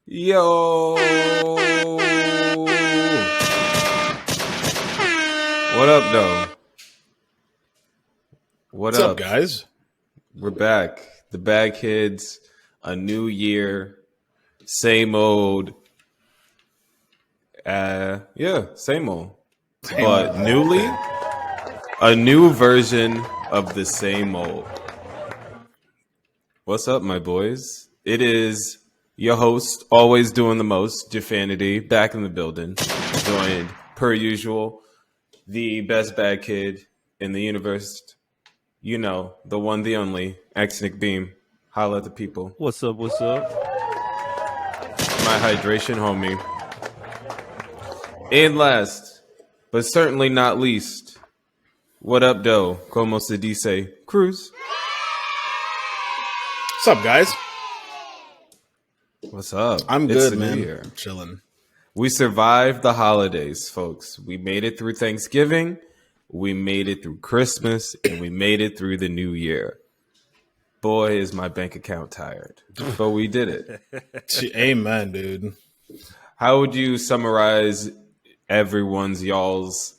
Yo, what up, though? What What's up, up? guys? We're back. The Bad Kids, a new year, same old. Same old. But newly, a new version of the same old. What's up, my boys? It is your host, always doing the most, Jafanity, back in the building, joined per usual, the best bad kid in the universe. You know, the one, the only, Axnick Beam. Holla at the people. What's up? What's up? My hydration homie. And last, but certainly not least, what up, doe? Como se dice? Cruz. What's up, guys? What's up? I'm It's good, the man. New Year. I'm chilling. We survived the holidays, folks. We made it through Thanksgiving, we made it through Christmas, and we made it through the New Year. Boy, is my bank account tired. But we did it. Amen, dude. How would you summarize y'all's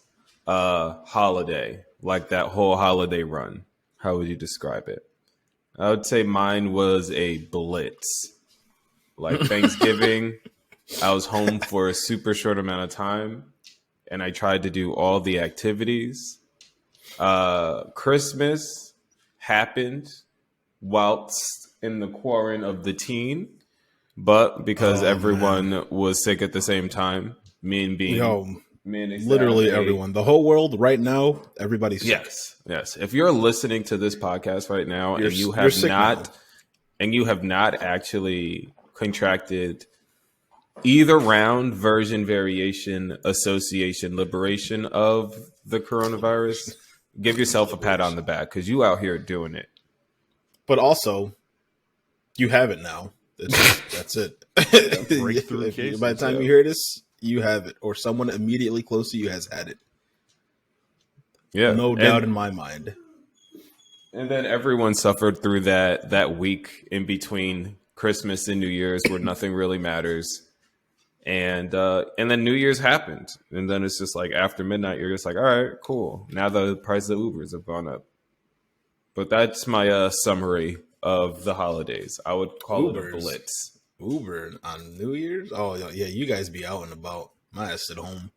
holiday? Like that whole holiday run? How would you describe it? I would say mine was a blitz. Like Thanksgiving, I was home for a super short amount of time, and I tried to do all the activities. Christmas happened whilst in the quarantine of the teen, but because everyone was sick at the same time, me and Bean, Literally everyone. The whole world right now, everybody's sick. Yes. If you're listening to this podcast right now and you have not actually contracted either round, version, variation, association, liberation of the coronavirus, give yourself a pat on the back because you out here doing it. But also, you have it now. That's it. Breakthrough cases, by the time you hear this, you have it. Or someone immediately close to you has had it. Yeah. No doubt in my mind. And then everyone suffered through that week in between Christmas and New Year's where nothing really matters. And then New Year's happened. And then it's just like after midnight, you're just like, all right, cool. Now the price of Ubers have gone up. But that's my summary of the holidays. I would call it a blitz. Uber on New Year's? Oh, yeah, you guys be out and about. My ass at home.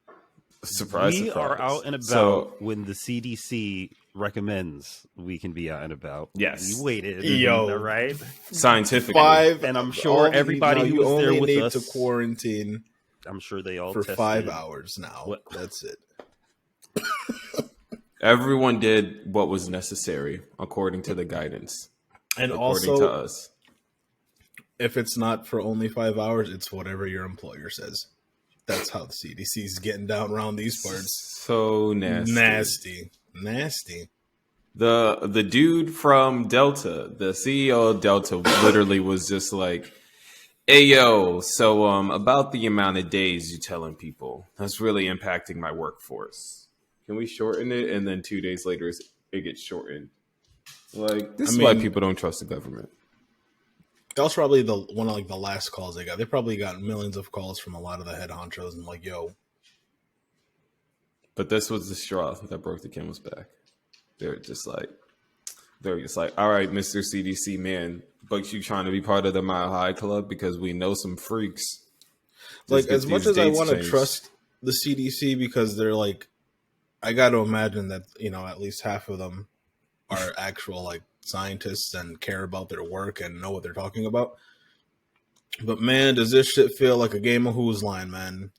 Surprise. We are out and about when the CDC recommends we can be out and about. Yes. We waited. Yo. All right. Scientifically. And I'm sure everybody who was there with us to quarantine. I'm sure they all for tested. 5 hours now. That's it. Everyone did what was necessary according to the guidance. And according also, to us. If it's not for only 5 hours, it's whatever your employer says. That's how the CDC is getting down around these parts. So nasty. Nasty. The dude from Delta, the CEO of Delta, literally was just like, hey, yo, so about the amount of days you telling people, that's really impacting my workforce. Can we shorten it? And then 2 days later, it gets shortened. Like, this is why people don't trust the government. That was probably one of the last calls they got. They probably got millions of calls from a lot of the head honchos and like, yo. But this was the straw that broke the camel's back. They're just like, all right, Mr. CDC man, but you trying to be part of the Mile High Club because we know some freaks. Like, as much as I want to trust the CDC because they're like, I got to imagine that, at least half of them are actual like scientists and care about their work and know what they're talking about. But man, does this shit feel like a game of Who's Line, man?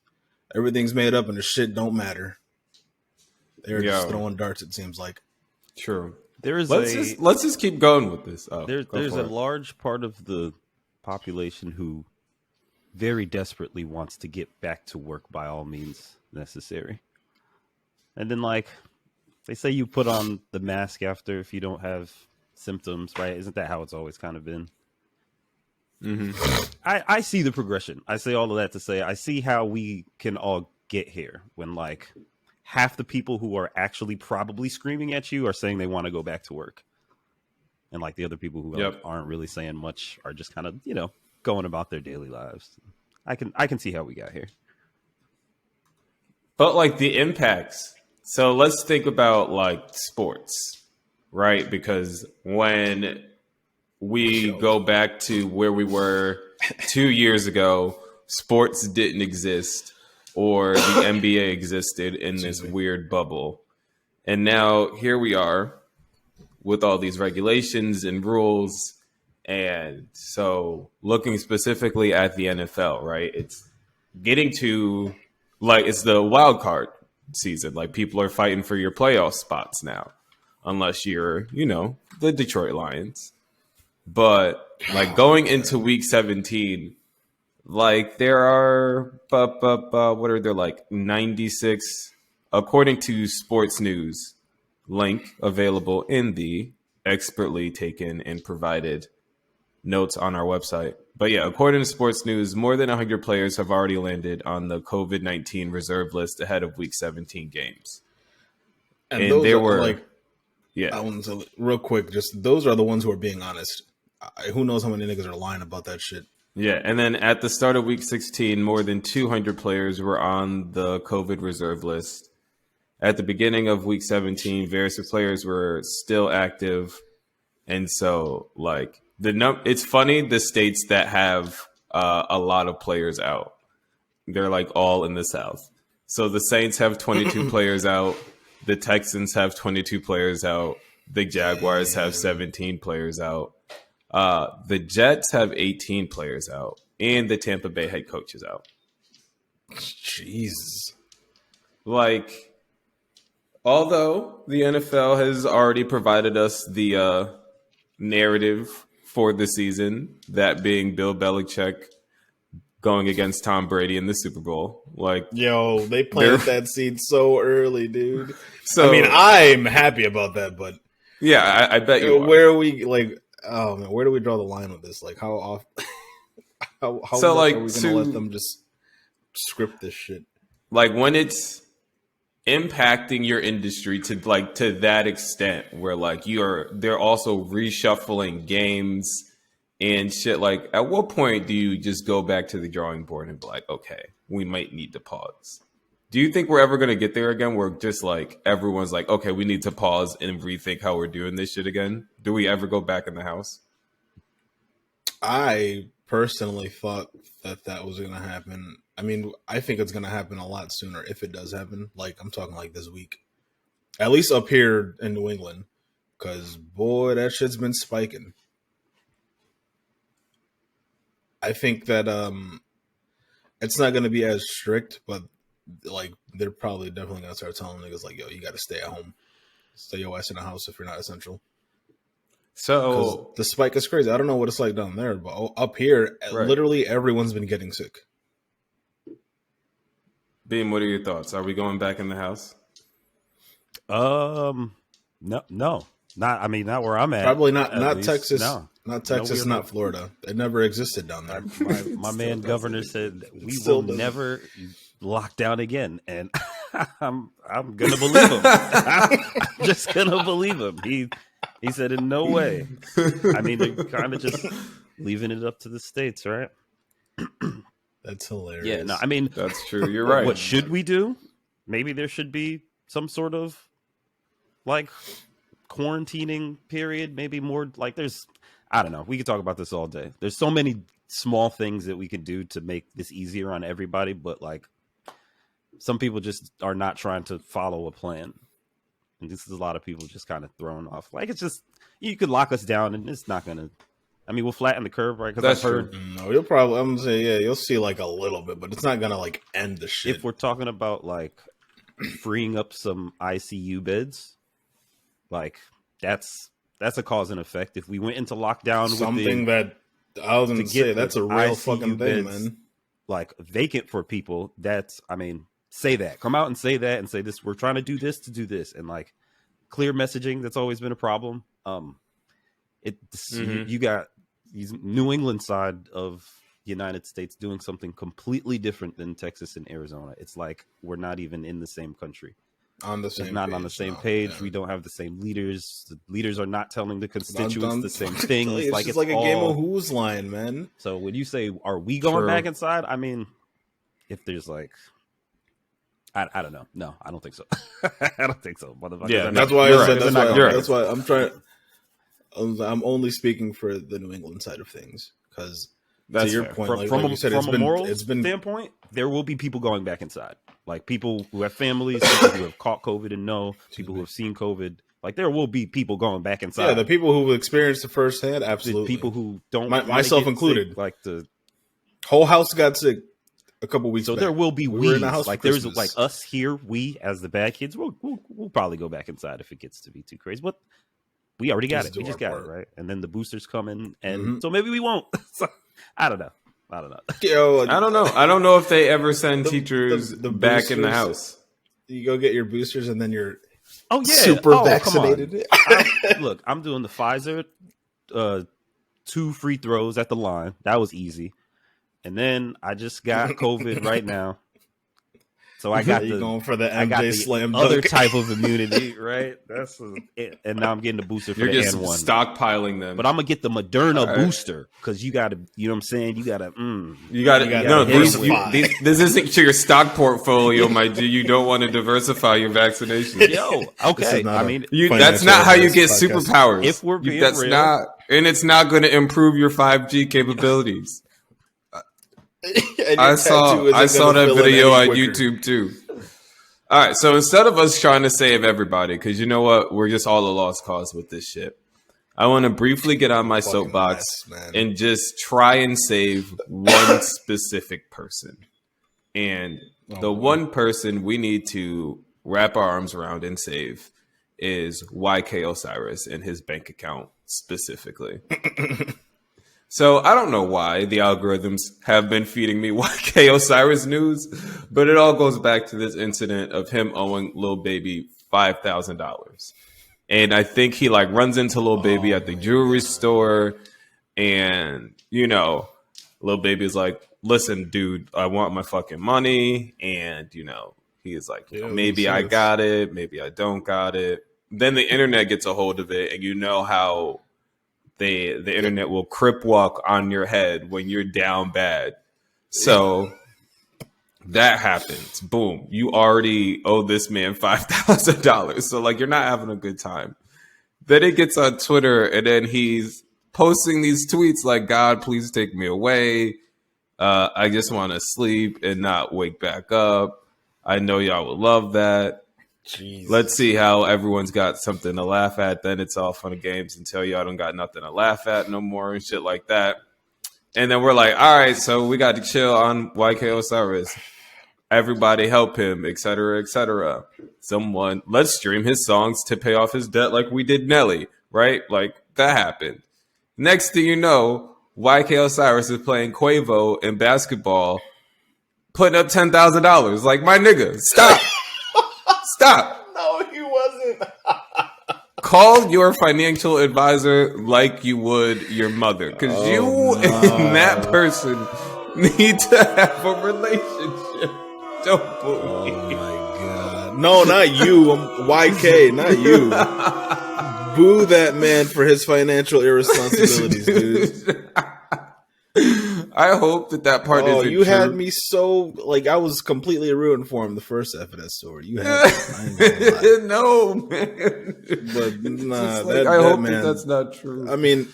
Everything's made up and the shit don't matter. They're just throwing darts, it seems like. True. Let's just keep going with this. There's a large part of the population who very desperately wants to get back to work by all means necessary. And then, like, they say you put on the mask after if you don't have symptoms, right? Isn't that how it's always kind of been? Mm-hmm. I see the progression. I say all of that to say I see how we can all get here when, like, half the people who are actually probably screaming at you are saying they want to go back to work. And, like, the other people who aren't really saying much are just kind of, going about their daily lives. I can see how we got here. But like the impacts. So let's think about like sports, right? Because when we go back to where we were 2 years ago, sports didn't exist, or the NBA existed in this weird bubble. And now here we are with all these regulations and rules. And so looking specifically at the NFL, right? It's getting to like it's the wild card season. Like people are fighting for your playoff spots now, unless you're, the Detroit Lions. But like going into week 17, like there are, what are there like 96, according to Sports News, link available in the expertly taken and provided notes on our website. But yeah, according to Sports News, more than 100 players have already landed on the COVID-19 reserve list ahead of week 17 games. And those there were like, yeah. Real quick, just those are the ones who are being honest. Who knows how many niggas are lying about that shit? Yeah, and then at the start of week 16, more than 200 players were on the COVID reserve list. At the beginning of week 17, various players were still active. And so, like, it's funny, the states that have a lot of players out, they're like all in the South. So the Saints have 22 players out. The Texans have 22 players out. The Jaguars have 17 players out. The Jets have 18 players out. And the Tampa Bay head coach is out. Jesus. Like, although the NFL has already provided us the narrative for the season, that being Bill Belichick going against Tom Brady in the Super Bowl. Like, yo, they planted that seed so early, dude. So I mean, I'm happy about that, but yeah, I bet you. Where are we like? Oh man, where do we draw the line with this? Like, how often? how so like are we gonna let them just script this shit? Like when it's impacting your industry to that extent, where like they're also reshuffling games and shit. Like, at what point do you just go back to the drawing board and be like, okay, we might need to pause? Do you think we're ever going to get there again? Where just like everyone's like, okay, we need to pause and rethink how we're doing this shit again? Do we ever go back in the house? I personally thought that was going to happen. I mean, I think it's going to happen a lot sooner if it does happen. Like, I'm talking like this week, at least up here in New England, because boy, that shit's been spiking. I think that it's not going to be as strict, but like they're probably definitely going to start telling niggas like, yo, you got to stay at home. Stay your ass in the house if you're not essential. So the spike is crazy. I don't know what it's like down there, but up here, right, literally everyone's been getting sick. Beam, what are your thoughts? Are we going back in the house? No, not. I mean, not where I'm at. Probably not. Not Texas. No. Not Texas. Not Florida. It never existed down there. My man, governor said we will never lock down again, and I'm gonna believe him. I'm just gonna believe him. He said in no way. I mean, they're kind of just leaving it up to the states, right? That's hilarious. Yeah, no, I mean, that's true. You're right. What should we do? Maybe there should be some sort of like quarantining period. Maybe more like I don't know. We could talk about this all day. There's so many small things that we can do to make this easier on everybody, but like some people just are not trying to follow a plan. And this is a lot of people just kind of thrown off. Like, it's just, you could lock us down and it's not going to, I mean, we'll flatten the curve, right? Because I've heard. No, you'll probably, I'm going to say, yeah, you'll see like a little bit, but it's not going to like end the shit. If we're talking about like freeing up some ICU beds, like that's a cause and effect. If we went into lockdown something that I was going to say, that's a real ICU fucking thing, man. Like vacant for people, I mean, say that. Come out and say that and say this. We're trying to do this to do this. And like clear messaging, that's always been a problem. You got these New England side of the United States doing something completely different than Texas and Arizona. It's like we're not even in the same country. on the same not page, on the same page. Yeah. We don't have the same leaders. The leaders are not telling the constituents the same things. It's just like a game of Who's Line, man. So when you say, are we going back inside? I mean, if there's like, I don't know. No, I don't think so. I don't think so, motherfucker. Yeah, that's why I said that's why I'm trying. I'm only speaking for the New England side of things because to your point, from a moral standpoint, there will be people going back inside, like people who have families, people who have caught COVID and know, people who have seen COVID. Like there will be people going back inside. Yeah, the people who experienced it firsthand, absolutely. The people who don't, myself included, sick, like the whole house got sick a couple weeks. So back. There will be like there's like us here, we as the bad kids, we'll probably go back inside if it gets to be too crazy, but. We already got it. We just got it, right? And then the boosters come in, and so maybe we won't. So, I don't know. Yo, I don't know. I don't know if they ever send teachers the back in the house. You go get your boosters, and then you're super vaccinated. Look, I'm doing the Pfizer, 2 free throws at the line. That was easy. And then I just got COVID right now. So I got going for the MJ slam other type of immunity, right? That's it. And now I'm getting the booster for the N1. You're just stockpiling them. But I'm gonna get the Moderna booster because you got to, you know what I'm saying? You got to, no. This isn't your stock portfolio, my G. You don't want to diversify your vaccinations. Yo, okay. I mean, that's not how you get superpowers. If we're being that's real, not, and it's not going to improve your 5G capabilities. I saw that video on YouTube too. All right, so instead of us trying to save everybody, because you know what, we're just all a lost cause with this shit. I want to briefly get on my soapbox and just try and save one specific person. And the one person we need to wrap our arms around and save is YK Osiris and his bank account specifically. So I don't know why the algorithms have been feeding me YK Osiris news, but it all goes back to this incident of him owing Lil Baby $5,000. And I think he like runs into Lil Baby at the jewelry store, and Lil Baby's like, "Listen, dude, I want my fucking money." And he's like, maybe I got it, maybe I don't got it. Then the internet gets a hold of it, and you know how the internet will crip walk on your head when you're down bad. So that happens. Boom. You already owe this man $5,000. So like you're not having a good time. Then it gets on Twitter, and then he's posting these tweets like, "God, please take me away. I just want to sleep and not wake back up. I know y'all would love that. Jesus. Let's see how everyone's got something to laugh at. Then it's all fun and games until y'all don't got nothing to laugh at no more," and shit like that. And then we're like, all right, so we got to chill on YK Osiris. Everybody help him, etc., etc. Let's stream his songs to pay off his debt like we did Nelly, right? Like that happened. Next thing you know, YK Osiris is playing Quavo in basketball, putting up $10,000. Like, my nigga, stop. Stop. No, he wasn't. Call your financial advisor like you would your mother, because and that person need to have a relationship. Don't bully. Oh my god. No, not you. I'm YK, not you. Boo that man for his financial irresponsibilities, dude. I hope that part isn't true. You had me so I was completely ruined for him the first half of that story. You had no, man. But nah, I hope that's not true. I mean,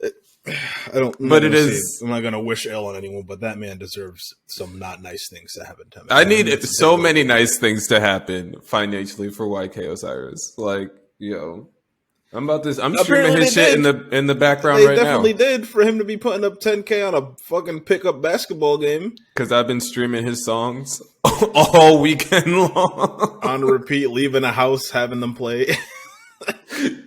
I don't. But it is. I'm not gonna wish ill on anyone, but that man deserves some not nice things to happen to him. I need so many nice things to happen financially for YK Osiris. Like, I'm about this. I'm streaming his shit in the background right now. They definitely did for him to be putting up 10K on a fucking pickup basketball game. Because I've been streaming his songs all weekend long on repeat, leaving a house, having them play.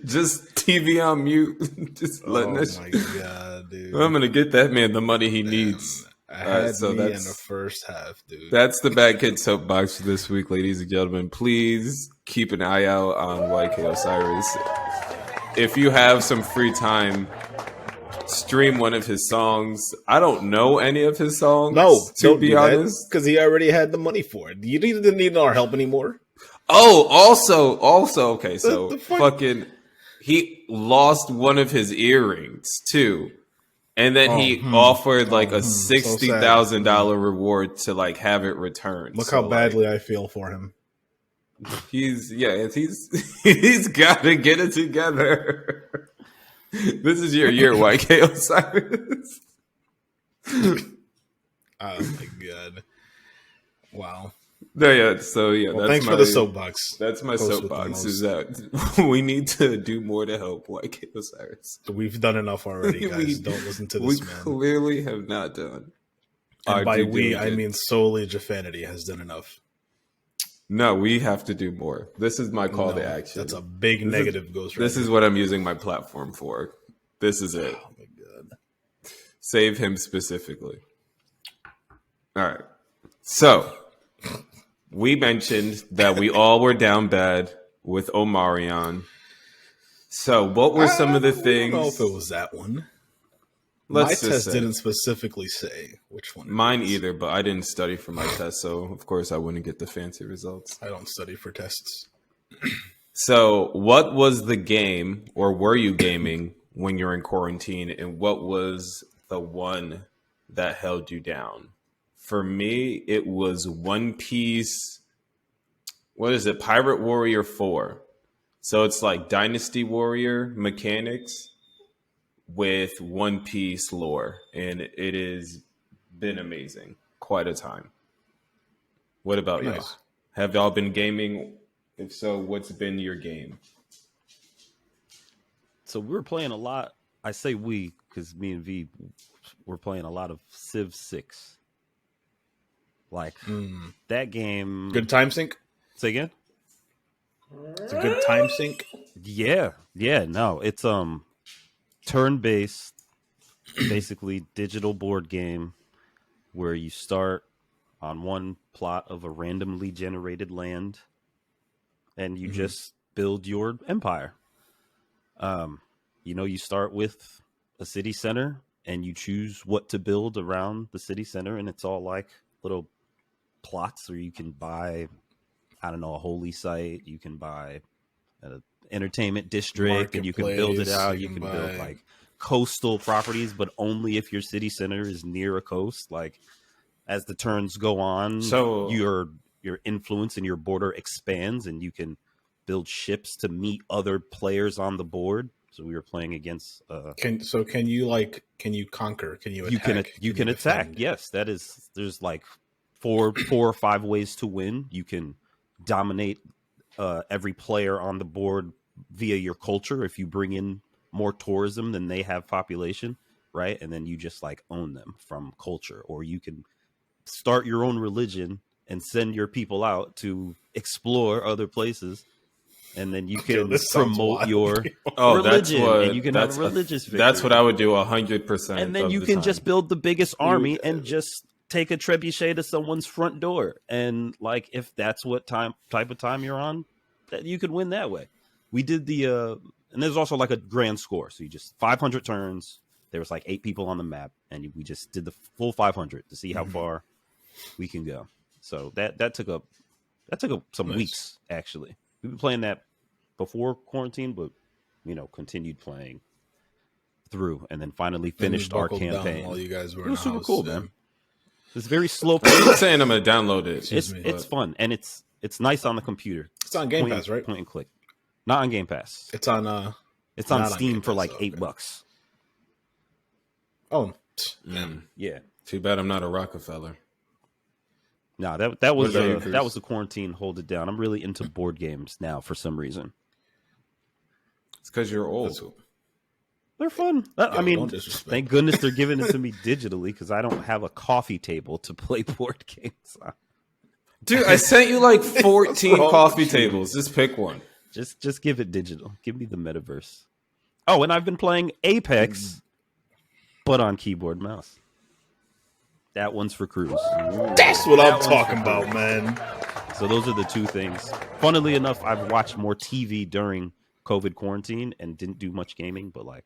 Just TV on mute. Just letting this. Oh my god, dude! I'm gonna get that man the money he needs. I had me in the first half, dude. That's the Bad Kid Soapbox for this week, ladies and gentlemen. Please keep an eye out on YK Osiris. If you have some free time, stream one of his songs. I don't know any of his songs. No, to be honest, because he already had the money for it. You didn't need our help anymore. Oh, also, okay, so fucking, he lost one of his earrings too, and then he offered like a $60,000 reward to like have it returned. Look how badly I feel for him. He's got to get it together. This is your year, YK Osiris. Oh my god! Wow. No, yeah. So yeah, well, thanks for the soapbox. That's my soapbox. Is that we need to do more to help YK Osiris. We've done enough already, guys. Don't listen to this man. We clearly have not done. And by we, I mean solely Jafanity has done enough. No, we have to do more. This is my call to action. That's a big negative ghost. This is what I'm using my platform for. This is it. Oh my god! Save him specifically. All right. So we mentioned that we all were down bad with Omarion. So what were some of the things? I don't know if it was that one. My test didn't specifically say which one. Mine either, but I didn't study for my test, so of course I wouldn't get the fancy results. I don't study for tests. So what was the game, or were you gaming when you're in quarantine, and what was the one that held you down? For me, it was One Piece. What is it? Pirate Warrior 4. So it's like Dynasty Warrior mechanics with One Piece lore, and it has been amazing. Quite a time. What about you? Have y'all been gaming? If so, what's been your game? So we were playing a lot. I say we because me and V were playing a lot of Civ 6. Like that game. Good time sync? Say again? It's a good time sync? Yeah. No, it's turn-based, basically digital board game where you start on one plot of a randomly generated land and you just build your empire. You start with a city center and you choose what to build around the city center, and it's all like little plots where you can buy, I don't know, a holy site, you can buy an entertainment district, and you can build it out. You can build like coastal properties, but only if your city center is near a coast. Like as the turns go on, so your influence and your border expands, and you can build ships to meet other players on the board. So we were playing against. Can you conquer? Can you attack? You can attack. Yes, that is. There's like four or five ways to win. You can dominate every player on the board via your culture. If you bring in more tourism than they have population, right? And then you just like own them from culture, or you can start your own religion and send your people out to explore other places. And then you can promote your religion, and you can have a religious victory. That's what I would do 100%. And then you can just build the biggest army and just take a trebuchet to someone's front door. And like, if that's what type of time you're on, that you could win that way. We did the, and there's also like a grand score. So you just 500 turns. There was like 8 people on the map, and we just did the full 500 to see how far we can go. So that took up some weeks actually. We've been playing that before quarantine, but continued playing through, and then finally finished our campaign. While you guys were it was super cool, yeah. man. It's very slow. I'm not saying I'm gonna download it. It's fun, and it's nice on the computer. It's on Game Pass, right? Point and click. Not on Game Pass. It's on Steam for like $8. Oh, yeah. Too bad I'm not a Rockefeller. No, that was the quarantine hold it down. I'm really into board games now for some reason. It's because you're old. They're fun. I mean, thank goodness they're giving it to me digitally, because I don't have a coffee table to play board games on. Dude, I sent you like 14 coffee tables. Just pick one. Just give it digital. Give me the metaverse. Oh, and I've been playing Apex, but on keyboard mouse. That one's for Cruz. That's what I'm talking about, man. So those are the two things. Funnily enough, I've watched more TV during COVID quarantine and didn't do much gaming, but like,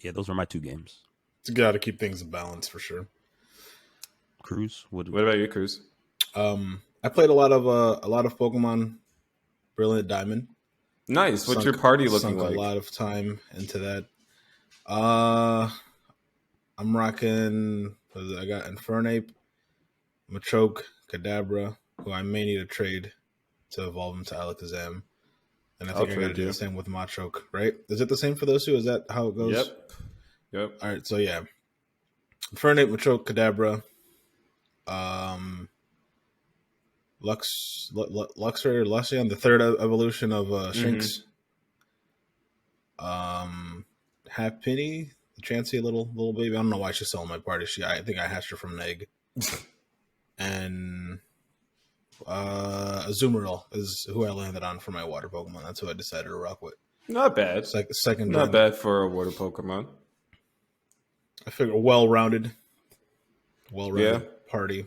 yeah, those are my 2 games. It's got to keep things in balance for sure. Cruz, what about you, Cruz? I I played a lot of Pokemon Brilliant Diamond. Nice. What's your party looking like? A lot of time into that. I'm rocking. I got Infernape, Machoke, Kadabra, who I may need to trade to evolve into Alakazam. And I think I got to do the same with Machoke, right? Is it the same for those two? Is that how it goes? Yep. All right, so yeah. Infernape, Machoke, Kadabra, Luxray, the third evolution of Shinx. Happiny, the Chansey little baby. I don't know why she's still in my party. I think I hatched her from an egg. And Azumarill is who I landed on for my water Pokemon. That's who I decided to rock with. Not bad. It's like the second. Not bad for a water Pokemon. I figure well-rounded party.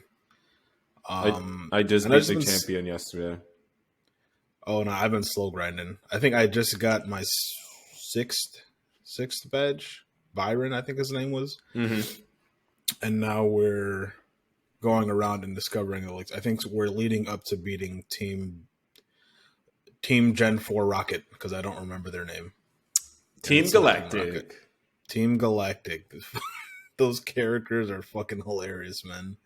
I just beat the champion yesterday. Oh no, I've been slow grinding. I think I just got my sixth badge. Byron, I think his name was. And now we're going around and discovering the I think we're leading up to beating Team Gen 4 Rocket, because I don't remember their name. Team Galactic. Team Galactic. Those characters are fucking hilarious, man.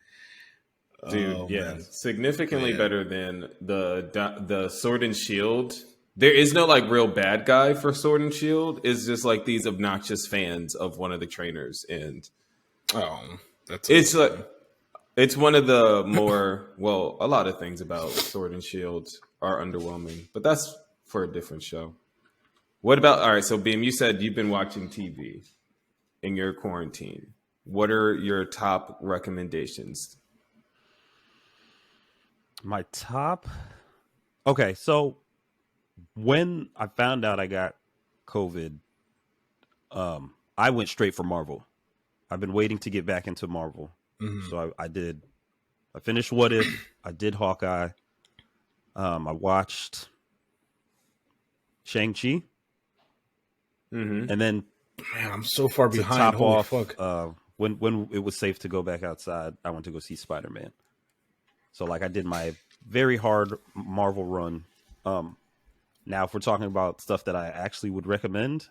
Dude, man. Significantly better than the Sword and Shield. There is no like real bad guy for Sword and Shield. It's just like these obnoxious fans of one of the trainers, and it's one of the more a lot of things about Sword and Shield are underwhelming, but that's for a different show. What about all right? So Beam, you said you've been watching TV in your quarantine. What are your top recommendations? My top. Okay, so when I found out I got COVID, I went straight for Marvel. I've been waiting to get back into Marvel. So I finished What If. I did Hawkeye. I watched Shang-Chi. And then, man, I'm so far behind. Top Holy off, fuck. When it was safe to go back outside, I went to go see Spider-Man. So like I did my very hard Marvel run. Now, if we're talking about stuff that I actually would recommend,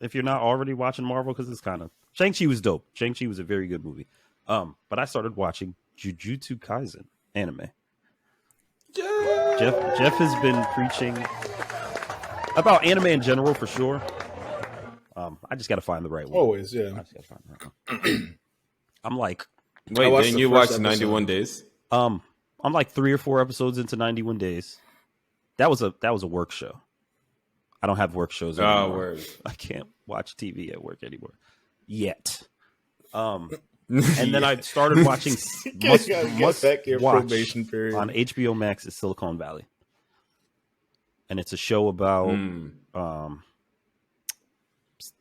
if you're not already watching Marvel, because it's kind of Shang-Chi was dope. Shang-Chi was a very good movie. But I started watching Jujutsu Kaisen anime. Yeah. Jeff has been preaching about anime in general for sure. I just got to find the right one. Always, yeah. I just got to find the right one. I'm like, wait, then you watched 91 Days? I'm like 3 or 4 episodes into 91 Days. That was a work show. I don't have work shows anymore. Oh, word. I can't watch TV at work anymore yet. And then I started watching must watch on HBO Max is Silicon Valley. And it's a show about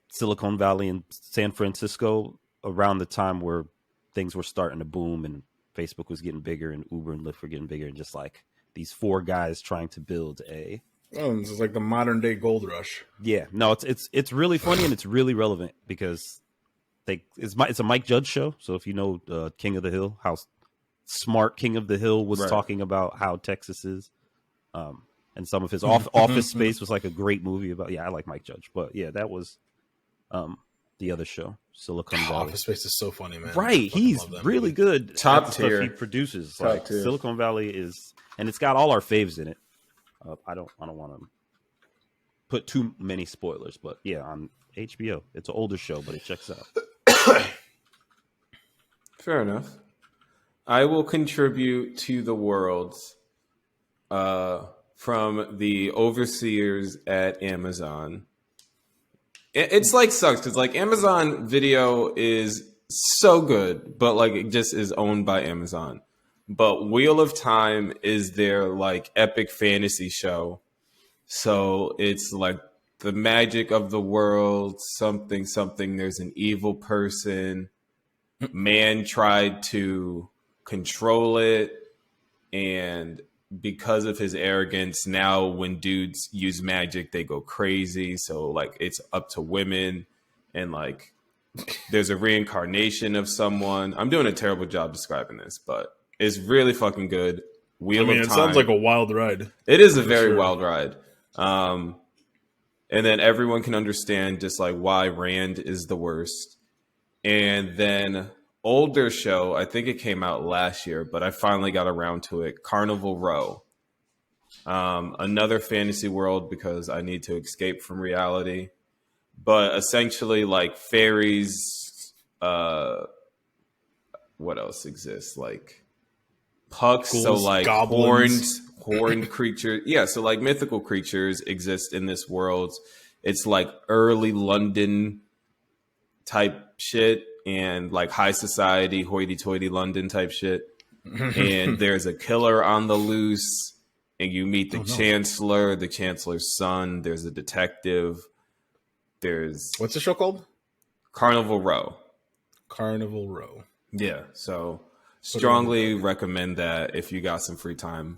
Silicon Valley and San Francisco around the time where things were starting to boom and Facebook was getting bigger and Uber and Lyft were getting bigger, and just like these 4 guys trying to build a. Oh, this is like the modern day gold rush. Yeah, no, it's really funny and it's really relevant because it's a Mike Judge show. So if you know King of the Hill, how smart King of the Hill was talking about how Texas is, and some of his Office Space was like a great movie about. Yeah, I like Mike Judge, but yeah, that was the other show, Silicon Valley. Office Space is so funny, man. Right, he's really good. Top tier. Stuff he produces. Like Silicon Valley is, and it's got all our faves in it. I don't want to put too many spoilers, but yeah, on HBO, it's an older show, but it checks out. Fair enough. I will contribute to the world from the overseers at Amazon. It's like sucks because like Amazon Video is so good, but like it just is owned by Amazon. But Wheel of Time is their like epic fantasy show. So it's like the magic of the world, something. There's an evil person. Man tried to control it. And because of his arrogance, now when dudes use magic, they go crazy. So like it's up to women, and like there's a reincarnation of someone. I'm doing a terrible job describing this, but it's really fucking good. Wheel of Time. It sounds like a wild ride. It is a very wild ride. And then everyone can understand just like why Rand is the worst. And then older show, I think it came out last year, but I finally got around to it. Carnival Row. Another fantasy world because I need to escape from reality. But essentially like fairies, what else exists? Like pucks, Ghouls, so like goblins. horned creatures. Yeah, so like mythical creatures exist in this world. It's like early London type shit and like high society, hoity-toity London type shit. And there's a killer on the loose, and you meet the Chancellor, the Chancellor's son. There's a detective. There's what's the show called? Carnival Row. Carnival Row. Yeah, so strongly recommend that if you got some free time.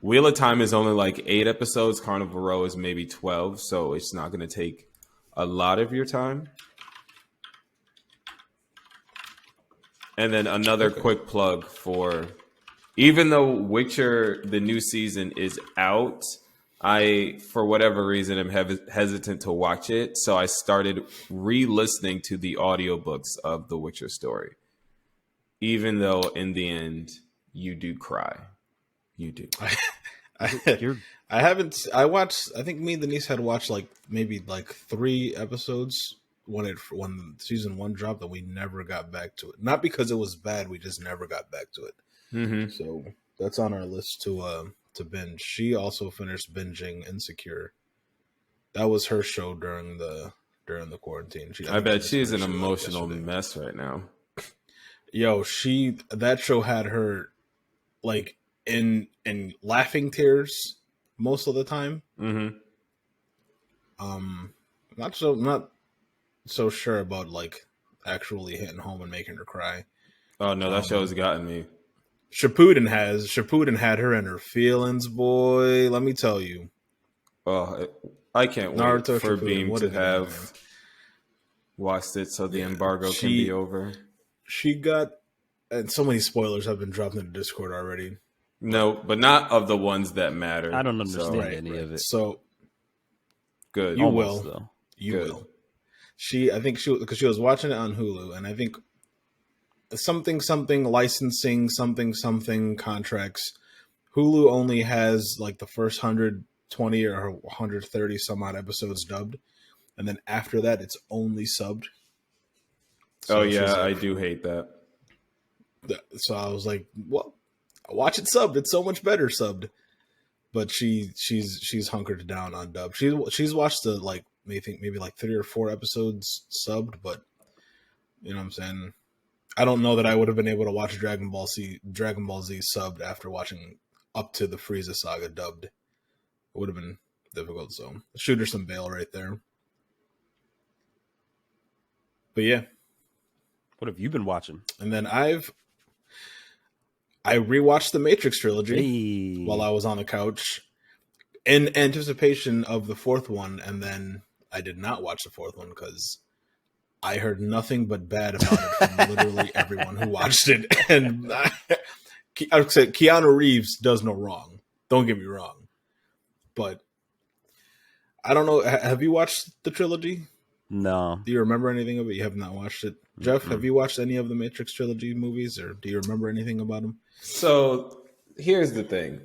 Wheel of Time is only like 8 episodes. Carnival Row is maybe 12, so it's not going to take a lot of your time. And then another quick plug for, even though Witcher, the new season is out, I, for whatever reason, am hesitant to watch it. So I started re-listening to the audiobooks of the Witcher story. Even though in the end, you do cry. You do. I think me and Denise had watched like maybe like 3 episodes when season 1 dropped, and we never got back to it. Not because it was bad, we just never got back to it. Mm-hmm. So that's on our list to binge. She also finished binging Insecure. That was her show during the quarantine. I bet she's an emotional mess right now. Yo, that show had her like in laughing tears most of the time. Mm-hmm. Not so sure about like actually hitting home and making her cry. Oh no, that show's gotten me. Shippuden had her in her feelings, boy. Let me tell you. Oh, I can't wait Naruto for Shippuden, Beam to have watched it so the embargo can be over. She got, and so many spoilers have been dropped into Discord already. No, but not of the ones that matter. I don't understand any of it. So good. You Almost, will. Though. You good. will. Because she was watching it on Hulu, and I think something licensing something contracts. Hulu only has like the first 120 or 130 some odd episodes dubbed, and then after that it's only subbed. So I do hate that. So I was like, well, watch it subbed. It's so much better subbed. But she's hunkered down on dub. She's watched the like maybe like 3 or 4 episodes subbed, but you know what I'm saying? I don't know that I would have been able to watch Dragon Ball Z subbed after watching up to the Frieza saga dubbed. It would have been difficult, so shoot her some bail right there. But yeah. What have you been watching? And then I rewatched the Matrix trilogy while I was on the couch in anticipation of the 4th one, and then I did not watch the 4th one because I heard nothing but bad about it from literally everyone who watched it. And I would say Keanu Reeves does no wrong. Don't get me wrong. But I don't know. Have you watched the trilogy? No. Do you remember anything of it? You have not watched it. Jeff, have you watched any of the Matrix trilogy movies, or do you remember anything about them? So here's the thing.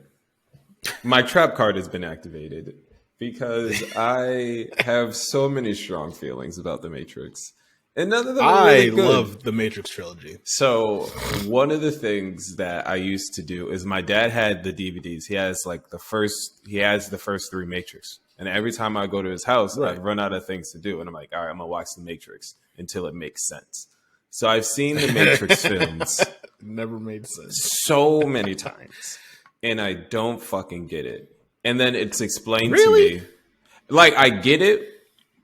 My trap card has been activated because I have so many strong feelings about the Matrix. And none of them are really good. I love the Matrix trilogy. So one of the things that I used to do is my dad had the DVDs. He has the first 3 Matrix. And every time I go to his house, I'd run out of things to do. And I'm like, all right, I'm going to watch the Matrix until it makes sense. So I've seen the Matrix films. Never made sense. So many times. And I don't fucking get it. And then it's explained to me. Like, I get it,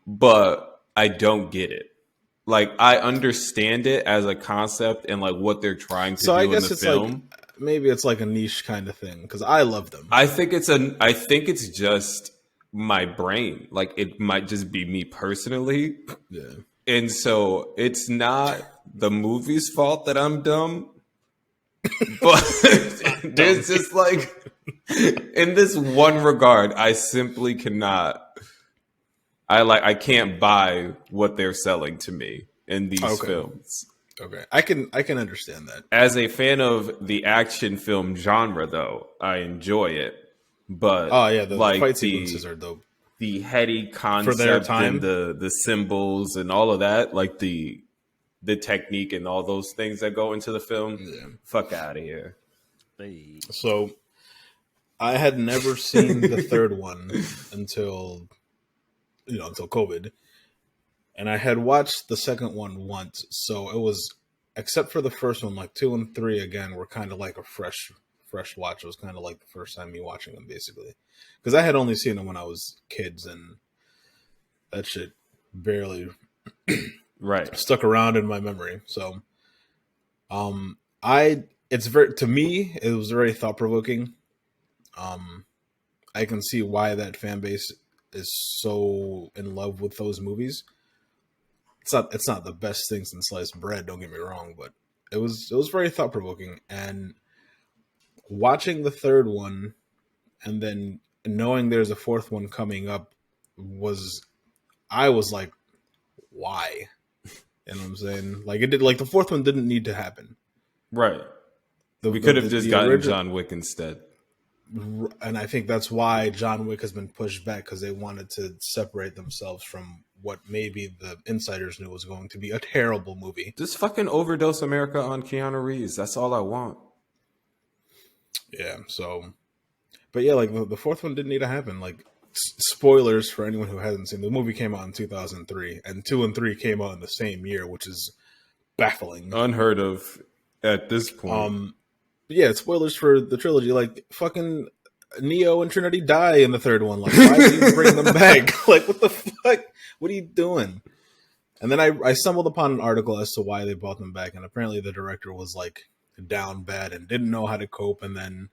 but I don't get it. Like, I understand it as a concept and like what they're trying to do in the film. Like, maybe it's like a niche kind of thing because I love them. I think it's just my brain. Like, it might just be me personally. Yeah. And so it's not the movie's fault that I'm dumb. But there's just like, in this one regard, I simply cannot. I can't buy what they're selling to me in these films. Okay, I can understand that. As a fan of the action film genre, though, I enjoy it. But the fight sequences are dope. The heady concept and the symbols and all of that, like the technique and all those things that go into the film, fuck out of here. So I had never seen the third one until COVID. And I had watched the second one once, so it was, except for the first one, like 2 and 3 again were kind of like a fresh watch. It was kind of like the first time me watching them, basically, because I had only seen them when I was kids, and that shit barely stuck around in my memory. So, it was very thought provoking. I can see why that fan base is so in love with those movies. It's not the best thing since sliced bread, don't get me wrong, but it was very thought provoking. And watching the third one and then knowing there's a fourth one coming up I was like, why? You know what I'm saying? Like, the fourth one didn't need to happen. Right. We could have just gotten John Wick instead. And I think that's why John Wick has been pushed back, because they wanted to separate themselves from what maybe the insiders knew was going to be a terrible movie. Just fucking overdose America on Keanu Reeves. That's all I want. Yeah, so... But yeah, like, the fourth one didn't need to happen. Like, spoilers for anyone who hasn't seen. The movie came out in 2003, and 2 and 3 came out in the same year, which is baffling. Unheard of at this point. Yeah, spoilers for the trilogy. Like, fucking Neo and Trinity die in the third one. Like, why do you bring them back? Like, what the fuck? What are you doing? And then I stumbled upon an article as to why they brought them back, and apparently the director was, like, down bad and didn't know how to cope, and then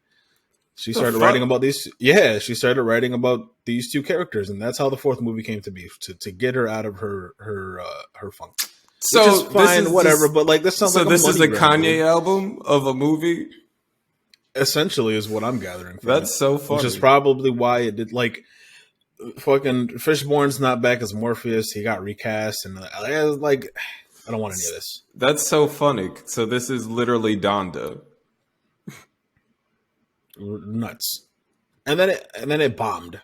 she started writing about these. Yeah, she started writing about these two characters, and that's how the fourth movie came to be, to get her out of her funk. So which is fine, whatever. But like, this sounds like this is a Kanye album of a movie. Essentially, is what I'm gathering from That's so funny. Which is probably why it did. Like, fucking Fishborn's not back as Morpheus. He got recast, and like, I don't want any of this. That's so funny. So this is literally Donda. Nuts. And then it bombed.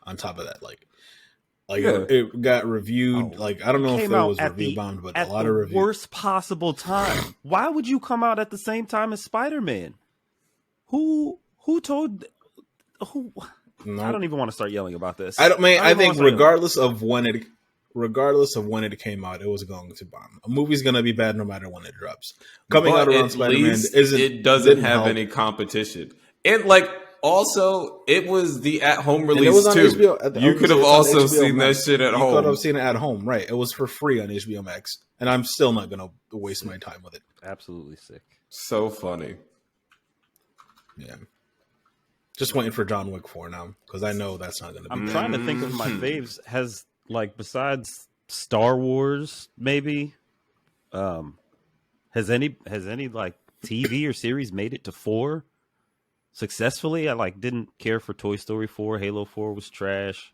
On top of that, it got reviewed. Like, I don't know if it was review bombed, but a lot of reviews. Worst possible time. Why would you come out at the same time as Spider-Man? Who told who? No. I don't even want to start yelling about this. I think regardless of when it came out, it was going to bomb. A movie's going to be bad no matter when it drops. Coming out around Spider-Man doesn't have any competition. And like, also, it was the at-home release too. HBO, you could have also seen that shit at home. You could have seen it at home, right? It was for free on HBO Max, and I'm still not going to waste my time with it. Absolutely sick. So funny. Yeah. Just waiting for John Wick 4 now, because I know that's not going to be. I'm trying to think of my faves. Has, like, besides Star Wars, maybe, has any like TV or series made it to 4 successfully? I didn't care for Toy Story 4. Halo 4 was trash.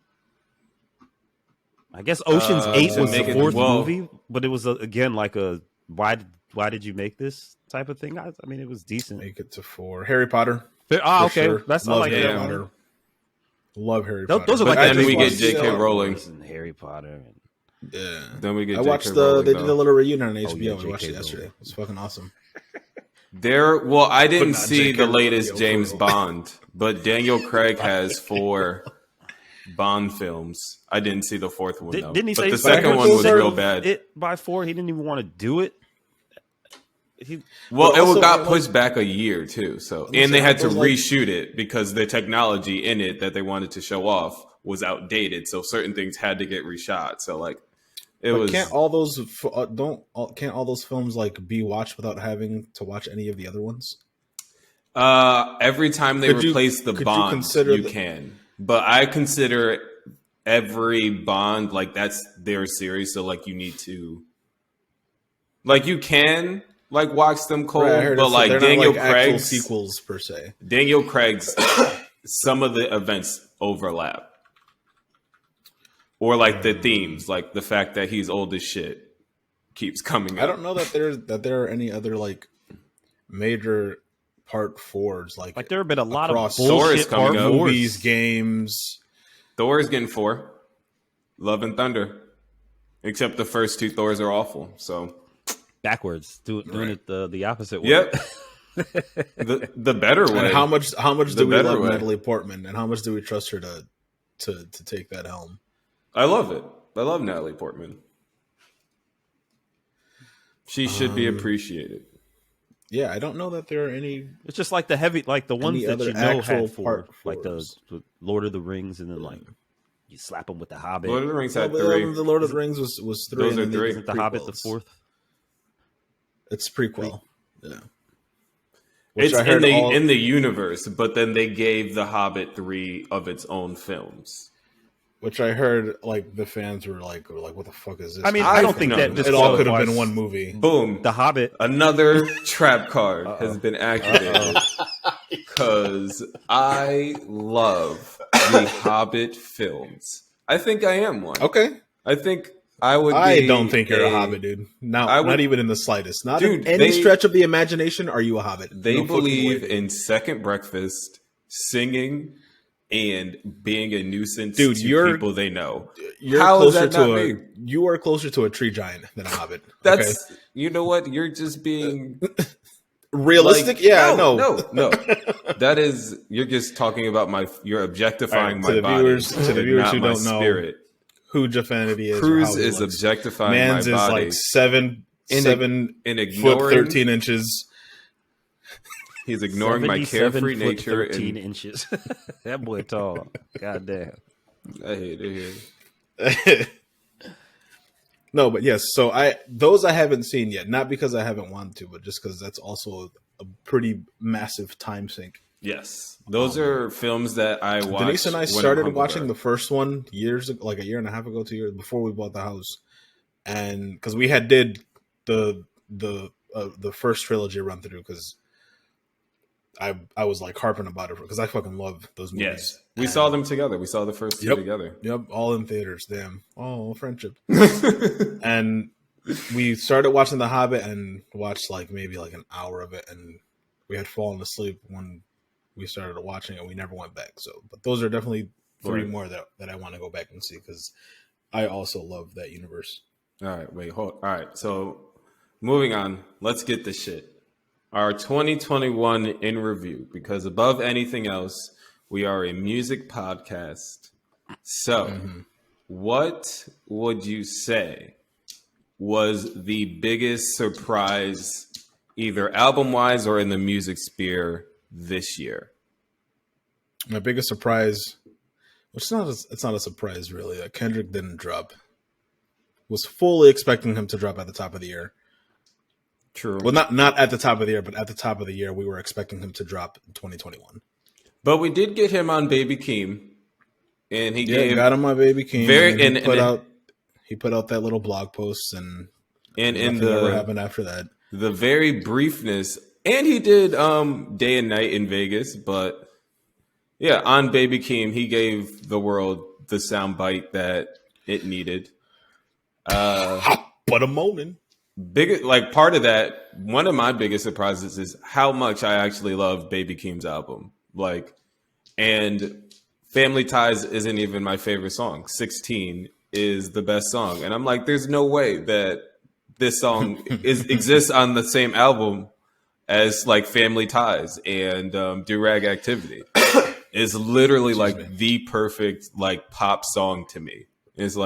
I guess Ocean's 8 was the 4th movie, but it was again like a why did you make this type of thing? I mean, it was decent. Make it to 4. Harry Potter. Okay, sure. That's love like Harry Potter. Love Harry Potter. Those are like then we get J.K. Rowling and Harry Potter. Yeah. Then we get. I watched they did a little reunion on HBO. I watched it yesterday. It was fucking awesome. I didn't see the latest James Bond, but Daniel Craig has 4 Bond films. I didn't see the 4th one though. Didn't he say the second one was real bad? By 4, he didn't even want to do it. It got pushed back a year too. So, and they had to reshoot it because the technology in it that they wanted to show off was outdated. So certain things had to get reshot. So can't all those films like be watched without having to watch any of the other ones? Every time they replace the Bond, you can. But I consider every Bond like that's their series. So like you need to, like you can. like watch them cold, right, but like Daniel Craig's sequels per se. Daniel Craig's some of the events overlap, or like the themes, like the fact that he's old as shit keeps coming up. I don't know that there are any other like major part 4s like there have been a lot of Thor is coming up. Movies, games. Thor is getting 4. Love and Thunder. Except the first 2 Thors are awful. So backwards, doing it the opposite way. Yep. the better way. And how much do we love Natalie Portman, and how much do we trust her to take that helm? I love it. I love Natalie Portman. She should be appreciated. Yeah, I don't know that there are any. It's just like the heavy, like the ones that you know had for, like the Lord of the Rings, and then like you slap them with the Hobbit. Lord of the Rings had 3. The Lord of the Rings was 3. Those are 3. Isn't the Hobbit the 4th? It's prequel. Yeah. It's in the universe, but then they gave the Hobbit 3 of its own films. Which I heard, like, the fans were like, what the fuck is this? I mean, I don't think that it all could have been one movie. Boom. The Hobbit. Another trap card has been activated because I love the Hobbit films. I think I am one. Okay. I think I would be. I don't think you're a Hobbit, dude. No, not even in the slightest. Not in any stretch of the imagination are you a Hobbit. They believe in second breakfast, singing, and being a nuisance to people they know. You are closer to a tree giant than a hobbit. That's you know what? You're just being realistic. Like, yeah, no. That is you're just talking about you're objectifying my body. To the viewers who don't know spirit. Who Jafanity is. Cruz is objectifying Mans my body. Mans is like 7 foot 13 inches. He's ignoring my carefree nature. 13 inches. That boy tall. God damn. I hate it. No, but yes. So those I haven't seen yet. Not because I haven't wanted to, but just because that's also a pretty massive time sink. Yes, those are films that I watched. Denise and I started watching the first one years ago, like a year and a half ago, 2 years before we bought the house, and because we did the first trilogy run through because. I was like harping about it because I fucking love those movies. Yes, we saw them together. We saw the first 2 together. Yep, all in theaters. Damn. Oh, friendship. And we started watching The Hobbit and watched maybe an hour of it, and we had fallen asleep when we started watching it. We never went back. So, but those are definitely 3 more that I want to go back and see because I also love that universe. All right, All right, so moving on. Let's get this shit. Our 2021 in review, because above anything else, we are a music podcast. So, what would you say was the biggest surprise, either album-wise or in the music sphere, this year? My biggest surprise, it's not a surprise really, that Kendrick didn't drop. Was fully expecting him to drop at the top of the year. True. Well, not at the top of the year, but at the top of the year, we were expecting him to drop in 2021. But we did get him on Baby Keem, and got him on Baby Keem. He put out that little blog post, and never happened after that. The very briefness, and he did Day and Night in Vegas, but yeah, on Baby Keem, he gave the world the soundbite that it needed. But a moment. Part of that, one of my biggest surprises is how much I actually love Baby Keem's album. And Family Ties isn't even my favorite song. 16 is the best song. And I'm like, there's no way that this song exists on the same album as Family Ties and Do-Rag Activity. It's literally the perfect pop song to me. It's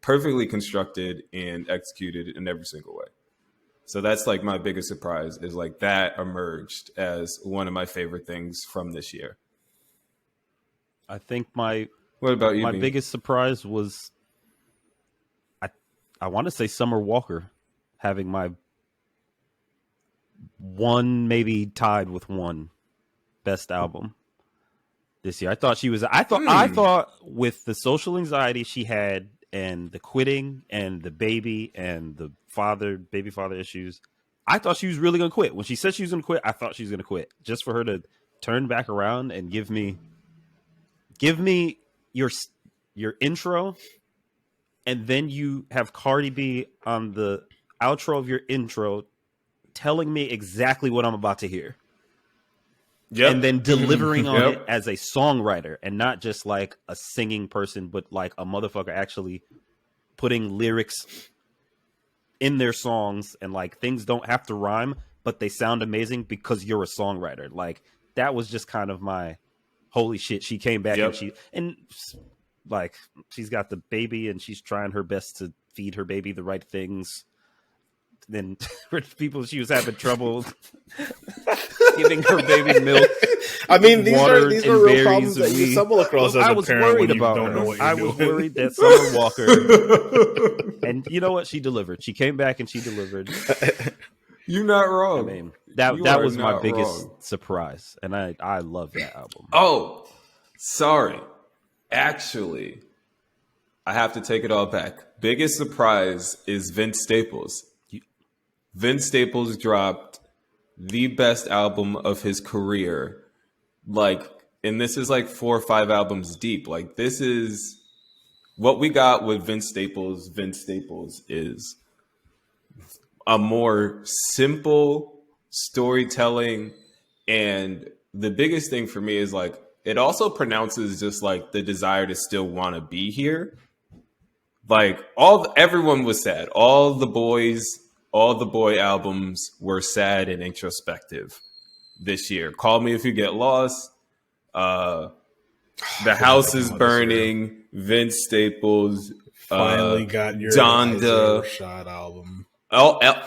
perfectly constructed and executed in every single way. So that's my biggest surprise is that emerged as one of my favorite things from this year. I think what about you? My biggest surprise was I want to say Summer Walker having my one, maybe tied with one, best album this year. I thought with the social anxiety she had and the quitting and the baby and the baby father issues, I thought she was really going to quit. When she said she was going to quit, I thought she was going to quit. Just for her to turn back around and give me your intro, and then you have Cardi B on the outro of your intro telling me exactly what I'm about to hear. Yep. And then delivering on it as a songwriter, and not just like a singing person, but like a motherfucker actually putting lyrics in their songs, and like things don't have to rhyme, but they sound amazing because you're a songwriter. Like that was just kind of my holy shit. She came back and like she's got the baby and she's trying her best to feed her baby the right things. Then people, she was having trouble giving her baby milk. I mean, these are real problems that you stumble across as a parent when you don't know what you're doing. I was worried that Summer Walker, and you know what? She delivered. She came back and she delivered. You're not wrong. I mean, that was my biggest surprise, and I love that album. Oh, sorry. Actually, I have to take it all back. Biggest surprise is Vince Staples. Vince Staples dropped the best album of his career. Like, and this is like 4 or 5 albums deep. Like, this is what we got with Vince Staples. Vince Staples is a more simple storytelling. And the biggest thing for me is like, it also pronounces just like the desire to still want to be here. Like everyone was sad. All the boy albums were sad and introspective this year. Call Me If You Get Lost. The House is Burning. Vince Staples. Finally got your Donda Rashad album.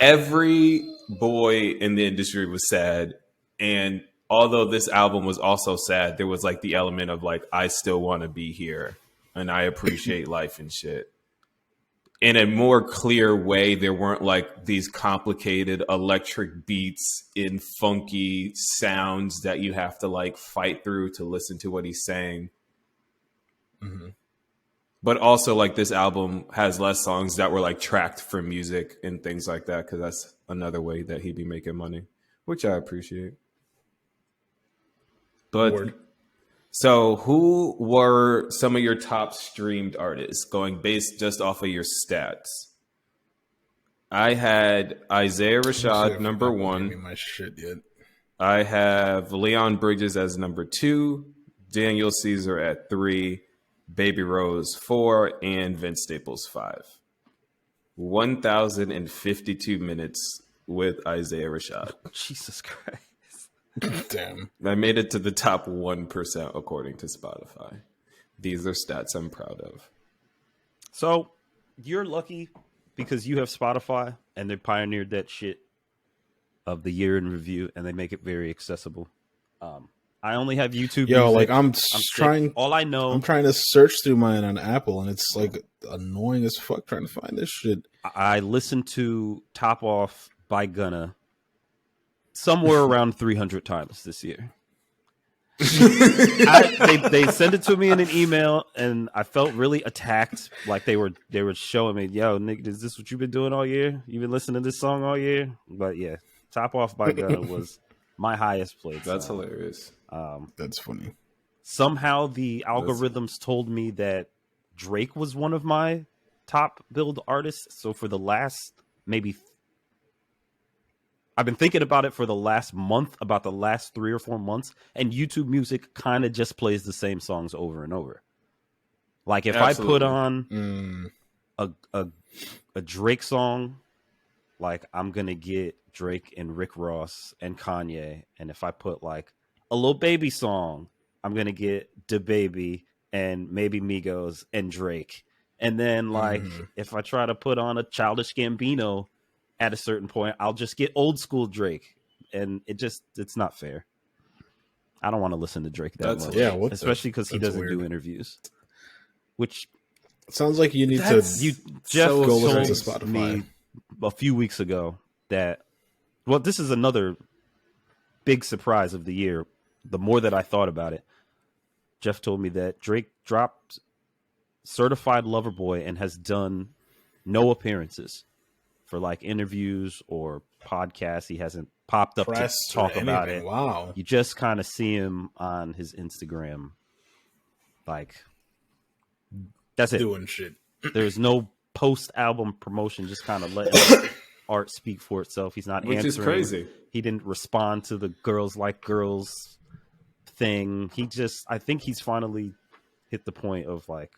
Every boy in the industry was sad. And although this album was also sad, there was like the element of like, I still want to be here and I appreciate life and shit. In a more clear way, there weren't like these complicated electric beats in funky sounds that you have to like fight through to listen to what he's saying. Mm-hmm. But also like this album has less songs that were like tracked for music and things like that, because that's another way that he'd be making money, which I appreciate. But so who were some of your top streamed artists going based just off of your stats? I had Isaiah Rashad number 1. My shit yet. I have Leon Bridges as number 2, Daniel Caesar at 3, Baby Rose 4, and Vince Staples 5. 1,052 minutes with Isaiah Rashad. Jesus Christ. Damn. I made it to the top 1% according to Spotify. These are stats I'm proud of. So you're lucky because you have Spotify and they pioneered that shit of the year in review, and they make it very accessible. I only have YouTube. Yo, music. like I'm trying. All I know, I'm trying to search through mine on Apple, and it's like annoying as fuck trying to find this shit. I listened to Top Off by Gunna somewhere around 300 times this year. They sent it to me in an email, and I felt really attacked. Like they were showing me, yo, nigga, is this what you've been doing all year? You've been listening to this song all year? But yeah, Top Off by Gunna was my highest played song. That's hilarious. That's funny. Somehow the algorithms told me that Drake was one of my top billed artists. So for the last I've been thinking about it for the last month, about the last 3 or 4 months, and YouTube Music kind of just plays the same songs over and over. Like if Absolutely. I put on a Drake song, like I'm gonna get Drake and Rick Ross and Kanye, and if I put like a Lil Baby song, I'm gonna get DaBaby and maybe Migos and Drake. And then like if I try to put on a Childish Gambino at a certain point, I'll just get old school Drake, and it's not fair. I don't want to listen to Drake that much, especially because he doesn't do interviews. Which sounds like you need to. Jeff go listen to told Spotify me a few weeks ago that. Well, this is another big surprise of the year. The more that I thought about it, Jeff told me that Drake dropped Certified Lover Boy and has done no appearances for like interviews or podcasts. He hasn't popped up press to talk about it. Wow. You just kind of see him on his Instagram. Like, that's it. Doing shit. There's no post-album promotion, just kind of letting art speak for itself. He's not Which answering. is crazy. He didn't respond to the Girls Like Girls thing. I think he's finally hit the point of like,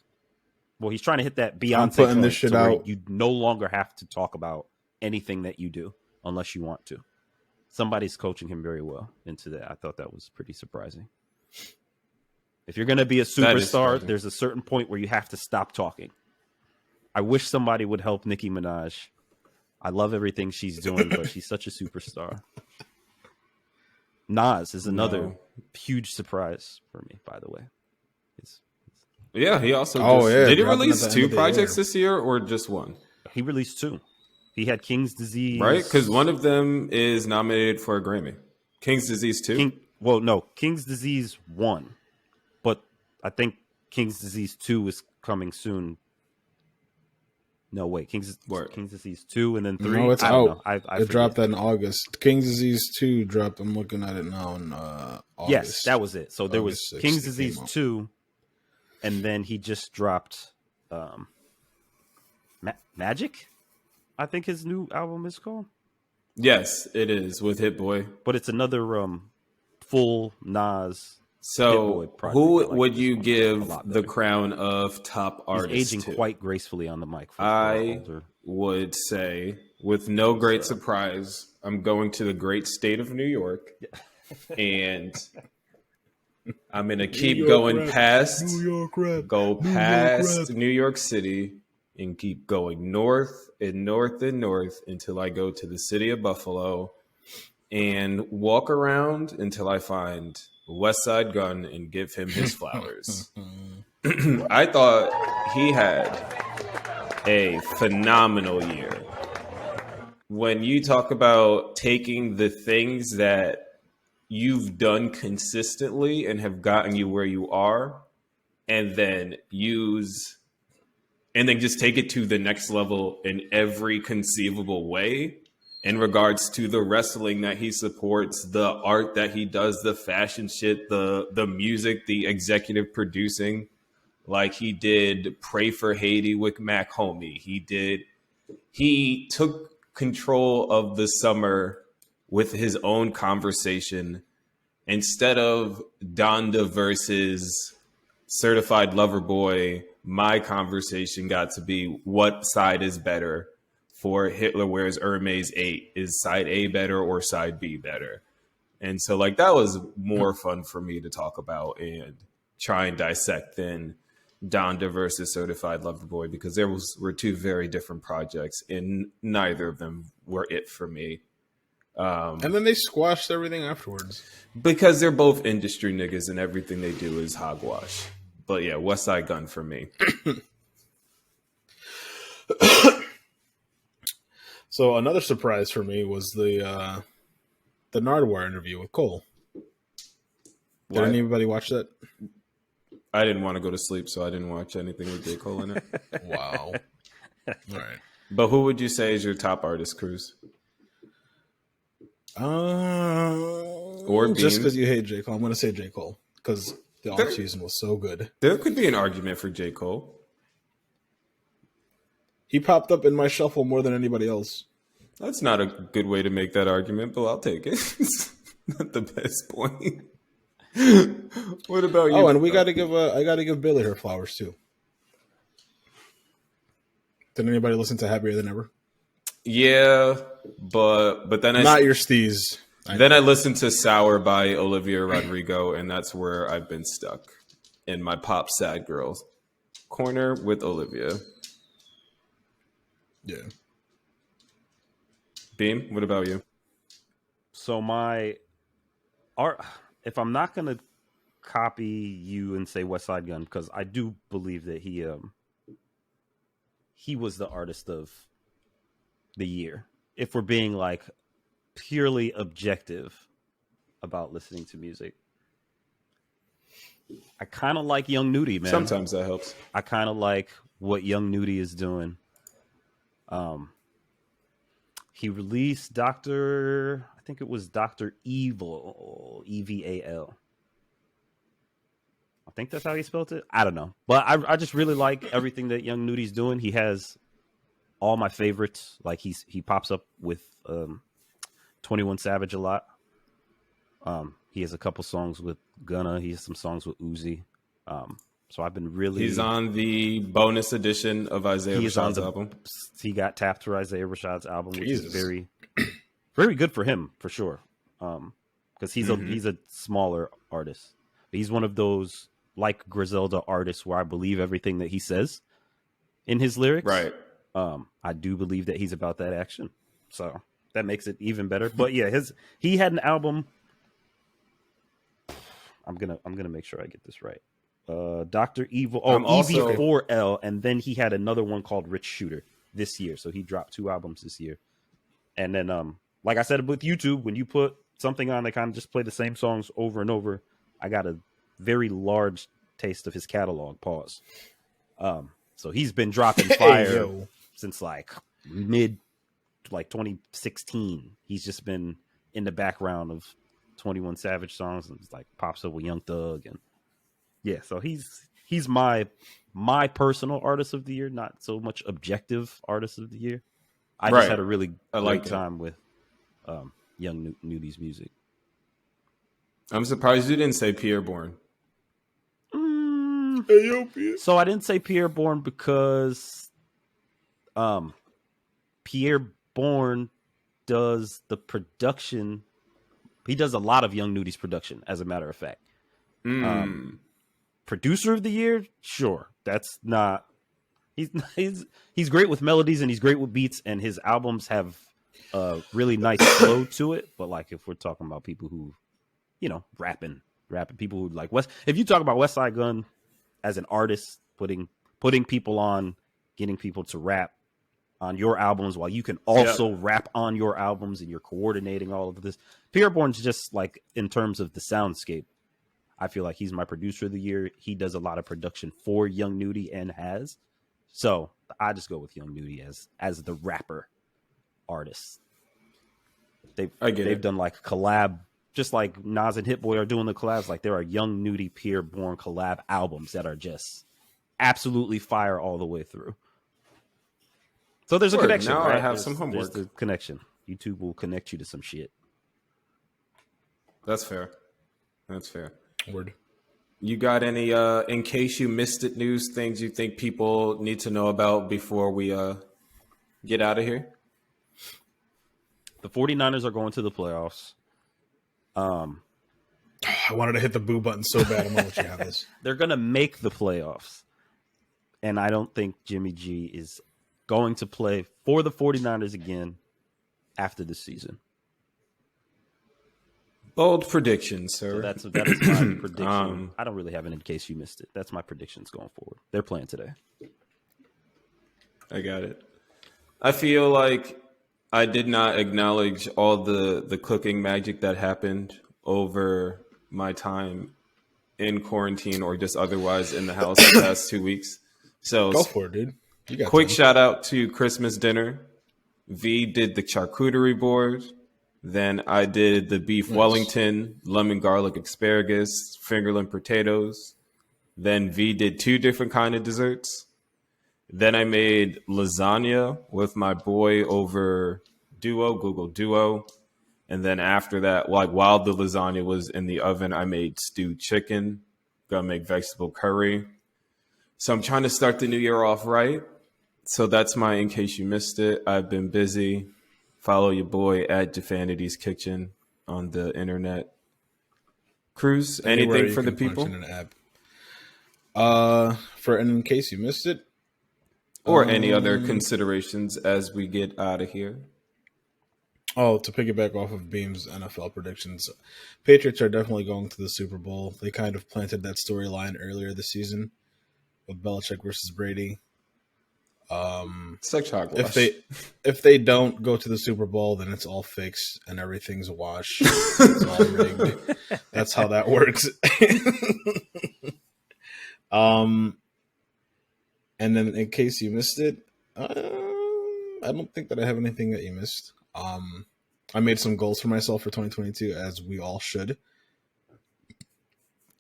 well, he's trying to hit that Beyonce putting this shit out. you no longer have to talk about anything that you do unless you want to. Somebody's coaching him very well into that. I thought that was pretty surprising. If you're going to be a superstar, there's a certain point where you have to stop talking. I wish somebody would help Nicki Minaj. I love everything she's doing, but she's such a superstar. Nas is another huge surprise for me, by the way. Yeah, he also did he release 2 projects this year or just one? He released 2. He had King's Disease. Right? Because one of them is nominated for a Grammy. King's Disease 2? King's Disease 1. But I think King's Disease 2 is coming soon. No, wait. King's Disease 2 and then 3? No, it's out. It dropped that in August. King's Disease 2 dropped. I'm looking at it now in August. Yes, that was it. So there was August 6th King's Disease 2, and then he just dropped Magic? I think his new album is called. Yes, it is with Hit Boy. But it's another full Nas. So who would you give the crown of top artist He's aging to? quite gracefully on the mic. I would say, with no great surprise, I'm going to the great state of New York. And I'm going to keep going past New York City and keep going north and north and north until I go to the city of Buffalo and walk around until I find West Side Gun and give him his flowers. I thought he had a phenomenal year. When you talk about taking the things that you've done consistently and have gotten you where you are, and then just take it to the next level in every conceivable way in regards to the wrestling that he supports, the art that he does, the fashion shit, the music, the executive producing. Like he did Pray for Haiti with Mac Homie. He took control of the summer with his own conversation instead of Donda versus Certified Lover Boy. My conversation got to be what side is better for Hitler Wears Hermes 8. Is side A better or side B better? And so like that was more fun for me to talk about and try and dissect than Donda versus Certified Lover Boy, because were 2 very different projects and neither of them were it for me. And then they squashed everything afterwards. Because they're both industry niggas and everything they do is hogwash. But yeah, West Side Gun for me. So another surprise for me was the Nardwuar interview with Cole. Did anybody watch that? I didn't want to go to sleep, so I didn't watch anything with J. Cole in it. Wow. All right. But who would you say is your top artist, Cruz? Or Beam? Just because you hate J. Cole, I'm going to say J. Cole because the offseason was so good. There could be an argument for J. Cole. He popped up in my shuffle more than anybody else. That's not a good way to make that argument, but I'll take it. It's not the best point. What about you? Oh, and I got to give Billy her flowers too. Did anybody listen to Happier Than Ever? Yeah, but then not your steez. Then I listened to Sour by Olivia Rodrigo, and that's where I've been stuck in my pop sad girls corner with Olivia. Yeah. Beam, what about you? So my art, if I'm not gonna copy you and say West Side Gun, because I do believe that he was the artist of the year. If we're being like purely objective about listening to music, I kind of like Young Nudie, man. Sometimes that helps. I kind of like what Young Nudie is doing. he released Dr. I think it was Dr. Evil, EVAL. I think that's how he spelled it. I don't know. But I just really like everything that Young Nudy's doing. He has all my favorites. Like he pops up with 21 Savage a lot. He has a couple songs with Gunna. He has some songs with Uzi. So I've been really... He's on the bonus edition of Isaiah Rashad's album. He got tapped for Isaiah Rashad's album, which is very, very good for him, for sure. Because he's a smaller artist. But he's one of those, like Griselda artists, where I believe everything that he says in his lyrics. Right. I do believe that he's about that action. So that makes it even better. But yeah, he had an album... I'm gonna make sure I get this right. Dr. Evil, EV4L, and then he had another one called Rich Shooter this year. So he dropped 2 albums this year. And then, like I said with YouTube, when you put something on, they kind of just play the same songs over and over. I got a very large taste of his catalog. Pause. So he's been dropping fire since like 2016. He's just been in the background of 21 Savage songs and like pops up with Young Thug, and yeah, so he's my personal artist of the year, not so much objective artist of the year. I just had a really great time with Young Nudy's music. I'm surprised you didn't say Pierre Bourne. So I didn't say Pierre Bourne because Pierre Bourne does the production. He does a lot of Young Nudy's production, as a matter of fact. Producer of the year, sure. That's not. He's great with melodies and he's great with beats, and his albums have a really nice flow to it. But like, if we're talking about people who, rapping people who like if you talk about West Side Gun as an artist, putting people on, getting people to rap on your albums while you can also rap on your albums, and you're coordinating all of this. Pierre Bourne's just like, in terms of the soundscape, I feel like he's my producer of the year. He does a lot of production for Young Nudy and has. So I just go with Young Nudy as the rapper artist. They've done like collab, just like Nas and Hit Boy are doing the collabs. Like, there are Young Nudy Pierre Bourne collab albums that are just absolutely fire all the way through. So there's a connection. Now right? I have some homework. There's the connection. YouTube will connect you to some shit. That's fair. Word. You got any, in case you missed it, news, things you think people need to know about before we get out of here? The 49ers are going to the playoffs. I wanted to hit the boo button so bad. I'm going to let you have this. They're going to make the playoffs. And I don't think Jimmy G is going to play for the 49ers again after this season. Bold predictions, sir. So that is my prediction. I don't really have it in case you missed it. That's my predictions going forward. They're playing today. I got it. I feel like I did not acknowledge all the cooking magic that happened over my time in quarantine or just otherwise in the house the past 2 weeks. So go for it, dude. Quick shout out to Christmas dinner. V did the charcuterie board. Then I did the beef Wellington, lemon garlic asparagus, fingerling potatoes. Then V did 2 different kind of desserts. Then I made lasagna with my boy over Google Duo. And then after that, like while the lasagna was in the oven, I made stewed chicken. Gonna make vegetable curry. So I'm trying to start the new year off right. So that's my, in case you missed it, I've been busy. Follow your boy at Jafanity's Kitchen on the internet. Cruz, anything for the people? In an app. In case you missed it. Or any other considerations as we get out of here. Oh, to piggyback off of Beam's NFL predictions, Patriots are definitely going to the Super Bowl. They kind of planted that storyline earlier this season with Belichick versus Brady. Such hogwash. If they don't go to the Super Bowl, then it's all fixed and everything's a wash. It's all rigged. That's how that works. And then in case you missed it, I don't think that I have anything that you missed. I made some goals for myself for 2022, as we all should.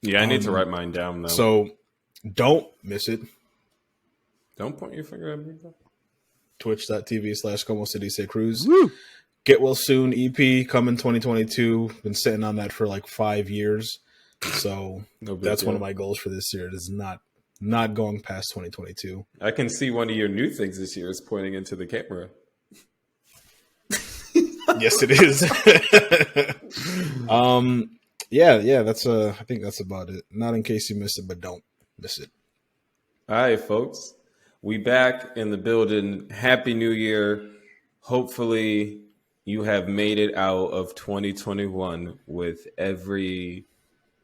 Yeah, I need to write mine down, though. So don't miss it. Don't point your finger at me, though. Twitch.tv/Como Se Dice Cruz. Woo! Get Well Soon EP coming 2022. Been sitting on that for like 5 years. So that's one of my goals for this year. It is not going past 2022. I can see one of your new things this year is pointing into the camera. Yes, it is. Yeah, that's I think that's about it. Not in case you missed it, but don't miss it. All right, folks. We back in the building. Happy New Year. Hopefully you have made it out of 2021 with every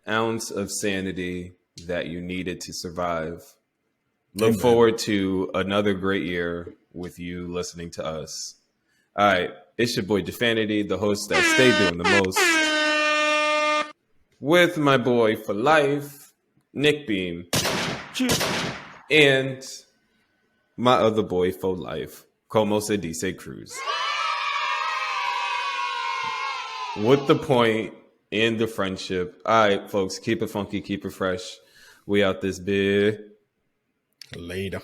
ounce of sanity that you needed to survive. Look forward to another great year with you listening to us. All right, it's your boy Defanity, the host that stay doing the most, with my boy for life, Nick Beam, and my other boy for life, Como Se Dice Cruz. With the point in the friendship. All right, folks, keep it funky, keep it fresh. We out this bit. Later.